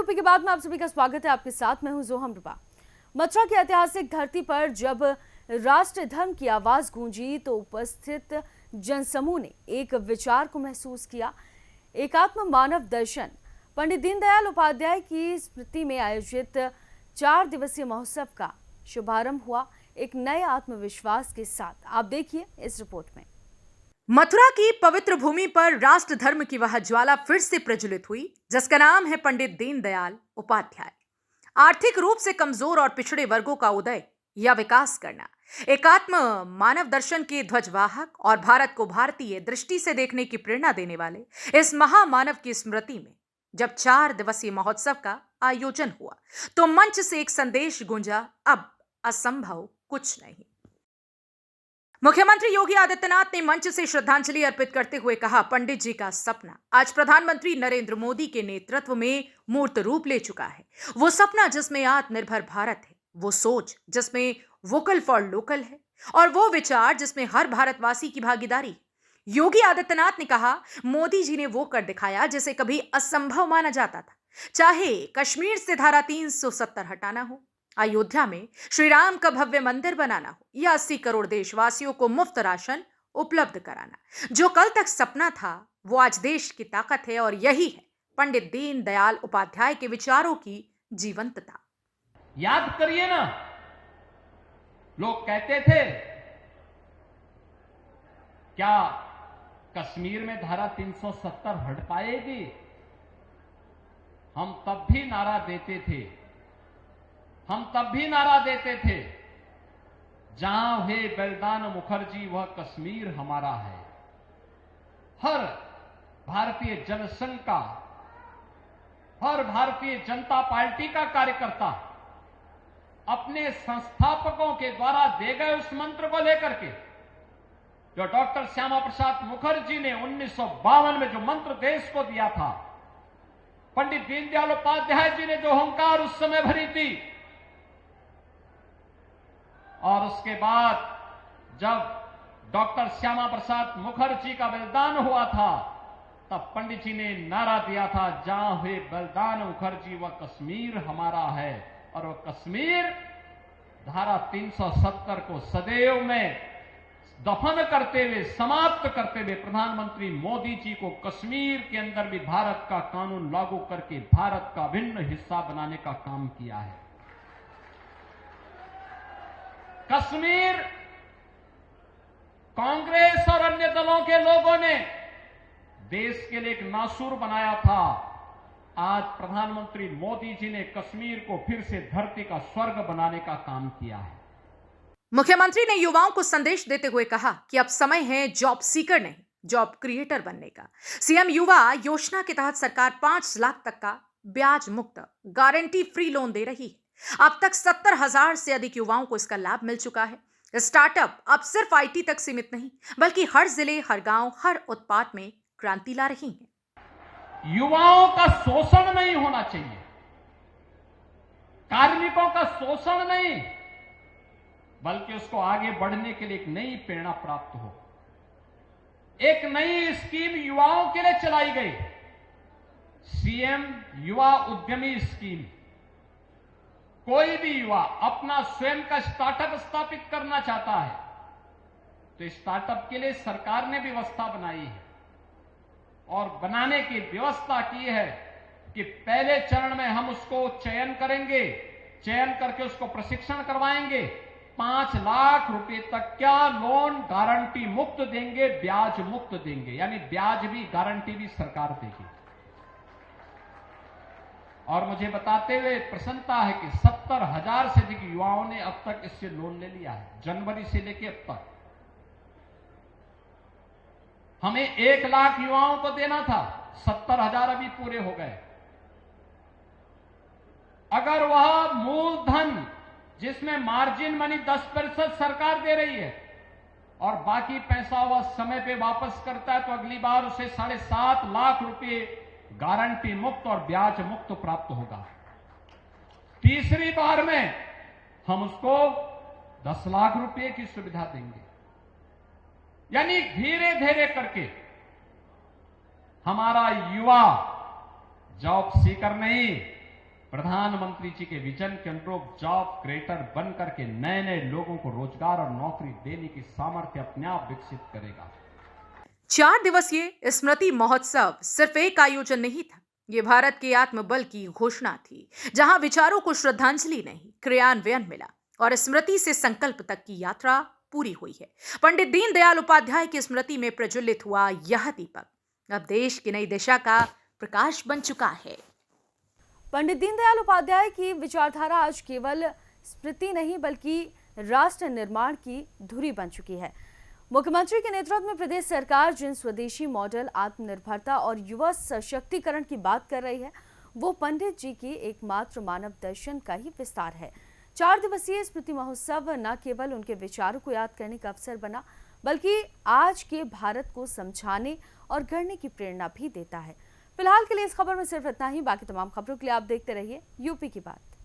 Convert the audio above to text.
UP के बाद में आप सभी का स्वागत है। आपके साथ मैं हूं जोहम रुपा। मथुरा की ऐतिहासिक धरती पर जब राष्ट्र धर्म की आवाज गूंजी तो उपस्थित जनसमूह ने एक विचार को महसूस किया। एकात्म मानव दर्शन पंडित दीनदयाल उपाध्याय की स्मृति में आयोजित 4 दिवसीय महोत्सव का शुभारंभ हुआ एक नए आत्मविश्वास के साथ। आप देखिए इस रिपोर्ट में। मथुरा की पवित्र भूमि पर राष्ट्र धर्म की वह ज्वाला फिर से प्रज्वलित हुई जिसका नाम है पंडित दीनदयाल उपाध्याय। आर्थिक रूप से कमजोर और पिछड़े वर्गों का उदय या विकास करना, एकात्म मानव दर्शन के ध्वजवाहक और भारत को भारतीय दृष्टि से देखने की प्रेरणा देने वाले इस महामानव की स्मृति में जब 4 दिवसीय महोत्सव का आयोजन हुआ तो मंच से एक संदेश गूंजा, अब असंभव कुछ नहीं। मुख्यमंत्री योगी आदित्यनाथ ने मंच से श्रद्धांजलि अर्पित करते हुए कहा, पंडित जी का सपना आज प्रधानमंत्री नरेंद्र मोदी के नेतृत्व में मूर्त रूप ले चुका है। वो सपना जिसमें आत्मनिर्भर भारत है, वो सोच जिसमें वोकल फॉर लोकल है और वो विचार जिसमें हर भारतवासी की भागीदारी। योगी आदित्यनाथ ने कहा, मोदी जी ने वो कर दिखाया जिसे कभी असंभव माना जाता था, चाहे कश्मीर से धारा 370 हटाना हो, अयोध्या में श्री राम का भव्य मंदिर बनाना हो या 80 करोड़ देशवासियों को मुफ्त राशन उपलब्ध कराना। जो कल तक सपना था वो आज देश की ताकत है और यही है पंडित दीनदयाल उपाध्याय के विचारों की जीवंतता। याद करिए ना, लोग कहते थे क्या कश्मीर में धारा 370 हट पाएगी। हम तब भी नारा देते थे, जहां है बलिदान मुखर्जी वह कश्मीर हमारा है। हर भारतीय जनसंघ का, हर भारतीय जनता पार्टी का कार्यकर्ता अपने संस्थापकों के द्वारा दे गए उस मंत्र को लेकर के, जो डॉक्टर श्यामा प्रसाद मुखर्जी ने 1952 में जो मंत्र देश को दिया था, पंडित दीनदयाल उपाध्याय जी ने जो हुंकार उस समय भरी थी, और उसके बाद जब डॉक्टर श्यामा प्रसाद मुखर्जी का बलिदान हुआ था तब पंडित जी ने नारा दिया था, जहां हुए बलिदान मुखर्जी वह कश्मीर हमारा है। और वह कश्मीर धारा 370 को सदैव में दफन करते हुए, समाप्त करते हुए प्रधानमंत्री मोदी जी को कश्मीर के अंदर भी भारत का कानून लागू करके भारत का अभिन्न हिस्सा बनाने का काम किया है। कश्मीर कांग्रेस और अन्य दलों के लोगों ने देश के लिए एक नासूर बनाया था। आज प्रधानमंत्री मोदी जी ने कश्मीर को फिर से धरती का स्वर्ग बनाने का काम किया है। मुख्यमंत्री ने युवाओं को संदेश देते हुए कहा कि अब समय है जॉब सीकर नहीं, जॉब क्रिएटर बनने का। सीएम युवा योजना के तहत सरकार 5 लाख तक का ब्याज मुक्त गारंटी फ्री लोन दे रही है। अब तक 70,000 से अधिक युवाओं को इसका लाभ मिल चुका है। स्टार्टअप अब सिर्फ आईटी तक सीमित नहीं, बल्कि हर जिले, हर गांव, हर उत्पाद में क्रांति ला रही हैं। युवाओं का शोषण नहीं होना चाहिए, कार्मिकों का शोषण नहीं, बल्कि उसको आगे बढ़ने के लिए एक नई प्रेरणा प्राप्त हो। एक नई स्कीम युवाओं के लिए चलाई गई, सीएम युवा उद्यमी स्कीम। कोई भी युवा अपना स्वयं का स्टार्टअप स्थापित करना चाहता है तो स्टार्टअप के लिए सरकार ने व्यवस्था बनाई है और बनाने की व्यवस्था की है कि पहले चरण में हम उसको चयन करेंगे, चयन करके उसको प्रशिक्षण करवाएंगे, 5 लाख रुपए तक क्या लोन गारंटी मुक्त देंगे, ब्याज मुक्त देंगे, यानी ब्याज भी गारंटी भी सरकार देगी। और मुझे बताते हुए प्रसन्नता है कि 70,000 से अधिक युवाओं ने अब तक इससे लोन ले लिया है, जनवरी से लेकर अब तक। हमें 1 लाख युवाओं को देना था, 70,000 अभी पूरे हो गए। अगर वह मूलधन जिसमें मार्जिन मनी 10% सरकार दे रही है और बाकी पैसा वह समय पे वापस करता है तो अगली बार उसे 7.5 लाख रुपए गारंटी मुक्त और ब्याज मुक्त प्राप्त होगा। तीसरी बार में हम उसको 10 लाख रुपए की सुविधा देंगे। यानी धीरे धीरे करके हमारा युवा जॉब सीकर नहीं, प्रधानमंत्री जी के विजन के अनुरूप जॉब क्रिएटर बन करके नए नए लोगों को रोजगार और नौकरी देने की सामर्थ्य अपने आप विकसित करेगा। 4 दिवसीय स्मृति महोत्सव सिर्फ एक आयोजन नहीं था, ये भारत के आत्मबल की घोषणा थी, जहां विचारों को श्रद्धांजलि नहीं, क्रियान्वयन मिला और स्मृति से संकल्प तक की यात्रा पूरी हुई है। पंडित दीनदयाल उपाध्याय की स्मृति में प्रज्वलित हुआ यह दीपक अब देश की नई दिशा का प्रकाश बन चुका है। पंडित दीनदयाल उपाध्याय की विचारधारा आज केवल स्मृति नहीं बल्कि राष्ट्र निर्माण की धुरी बन चुकी है। मुख्यमंत्री के नेतृत्व में प्रदेश सरकार जिन स्वदेशी मॉडल, आत्मनिर्भरता और युवा सशक्तिकरण की बात कर रही है, वो पंडित जी की एकमात्र मानव दर्शन का ही विस्तार है। 4 दिवसीय स्मृति महोत्सव न केवल उनके विचारों को याद करने का अवसर बना, बल्कि आज के भारत को समझाने और गढ़ने की प्रेरणा भी देता है। फिलहाल के लिए इस खबर में सिर्फ इतना ही। बाकी तमाम खबरों के लिए आप देखते रहिए यूपी की बात।